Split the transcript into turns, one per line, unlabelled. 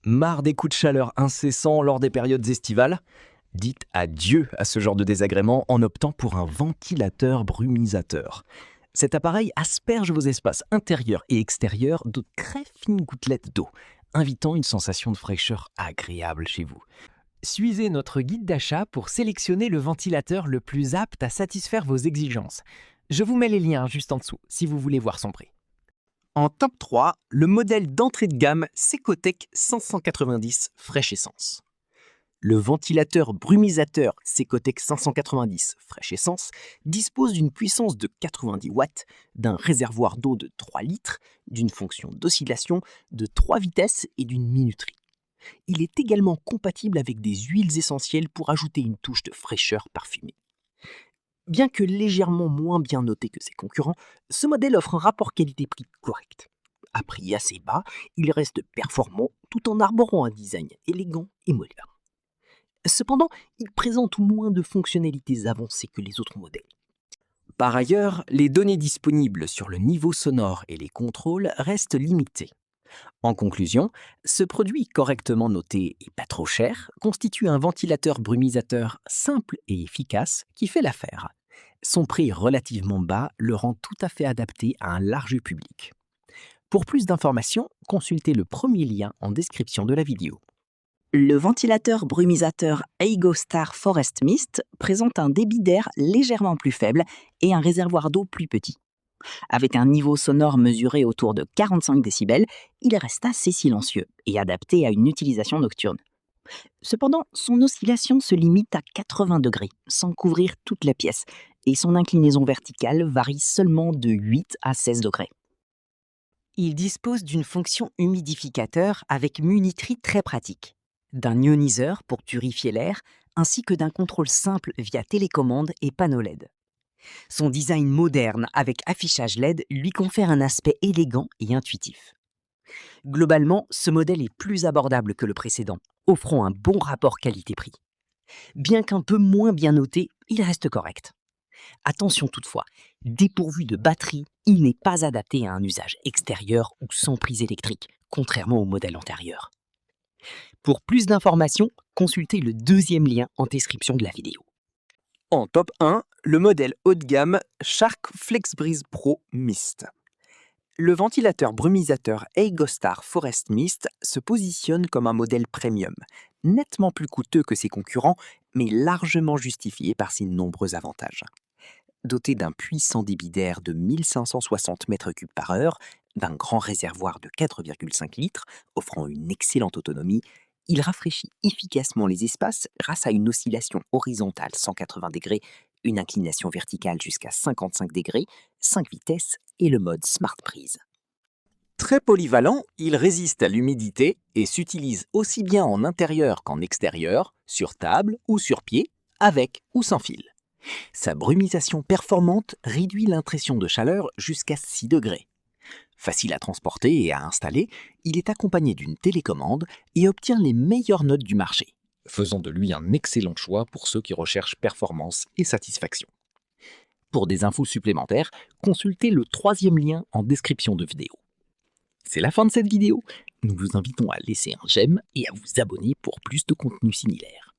Marre des coups de chaleur incessants lors des périodes estivales? Dites adieu à ce genre de désagrément en optant pour un ventilateur brumisateur. Cet appareil asperge vos espaces intérieurs et extérieurs de très fines gouttelettes d'eau, invitant une sensation de fraîcheur agréable chez vous.
Suivez notre guide d'achat pour sélectionner le ventilateur le plus apte à satisfaire vos exigences. Je vous mets les liens juste en dessous si vous voulez voir son prix.
En top 3, le modèle d'entrée de gamme Secotec 590 Fresh Essence. Le ventilateur brumisateur Secotec 590 Fresh Essence dispose d'une puissance de 90 watts, d'un réservoir d'eau de 3 litres, d'une fonction d'oscillation de 3 vitesses et d'une minuterie. Il est également compatible avec des huiles essentielles pour ajouter une touche de fraîcheur parfumée. Bien que légèrement moins bien noté que ses concurrents, ce modèle offre un rapport qualité-prix correct. À prix assez bas, il reste performant tout en arborant un design élégant et moderne. Cependant, il présente moins de fonctionnalités avancées que les autres modèles. Par ailleurs, les données disponibles sur le niveau sonore et les contrôles restent limitées. En conclusion, ce produit correctement noté et pas trop cher constitue un ventilateur brumisateur simple et efficace qui fait l'affaire. Son prix relativement bas le rend tout à fait adapté à un large public. Pour plus d'informations, consultez le premier lien en description de la vidéo.
Le ventilateur brumisateur Eigostar Forest Mist présente un débit d'air légèrement plus faible et un réservoir d'eau plus petit. Avec un niveau sonore mesuré autour de 45 décibels, il reste assez silencieux et adapté à une utilisation nocturne. Cependant, son oscillation se limite à 80 degrés, sans couvrir toute la pièce, et son inclinaison verticale varie seulement de 8 à 16 degrés. Il dispose d'une fonction humidificateur avec muniterie très pratique, d'un ioniseur pour purifier l'air, ainsi que d'un contrôle simple via télécommande et panneau LED. Son design moderne avec affichage LED lui confère un aspect élégant et intuitif. Globalement, ce modèle est plus abordable que le précédent, offrant un bon rapport qualité-prix. Bien qu'un peu moins bien noté, il reste correct. Attention toutefois, dépourvu de batterie, il n'est pas adapté à un usage extérieur ou sans prise électrique, contrairement au modèle antérieur. Pour plus d'informations, consultez le deuxième lien en description de la vidéo.
En top 1, le modèle haut de gamme Shark FlexBreeze Pro Mist. Le ventilateur brumisateur Eigostar Forest Mist se positionne comme un modèle premium, nettement plus coûteux que ses concurrents, mais largement justifié par ses nombreux avantages. Doté d'un puissant débit d'air de 1560 m3 par heure, d'un grand réservoir de 4,5 litres, offrant une excellente autonomie, il rafraîchit efficacement les espaces grâce à une oscillation horizontale 180 degrés, une inclination verticale jusqu'à 55 degrés, 5 vitesses et le mode Smart Prise. Très polyvalent, il résiste à l'humidité et s'utilise aussi bien en intérieur qu'en extérieur, sur table ou sur pied, avec ou sans fil. Sa brumisation performante réduit l'impression de chaleur jusqu'à 6 degrés. Facile à transporter et à installer, il est accompagné d'une télécommande et obtient les meilleures notes du marché, faisant de lui un excellent choix pour ceux qui recherchent performance et satisfaction. Pour des infos supplémentaires, consultez le troisième lien en description de vidéo. C'est la fin de cette vidéo. Nous vous invitons à laisser un j'aime et à vous abonner pour plus de contenu similaire.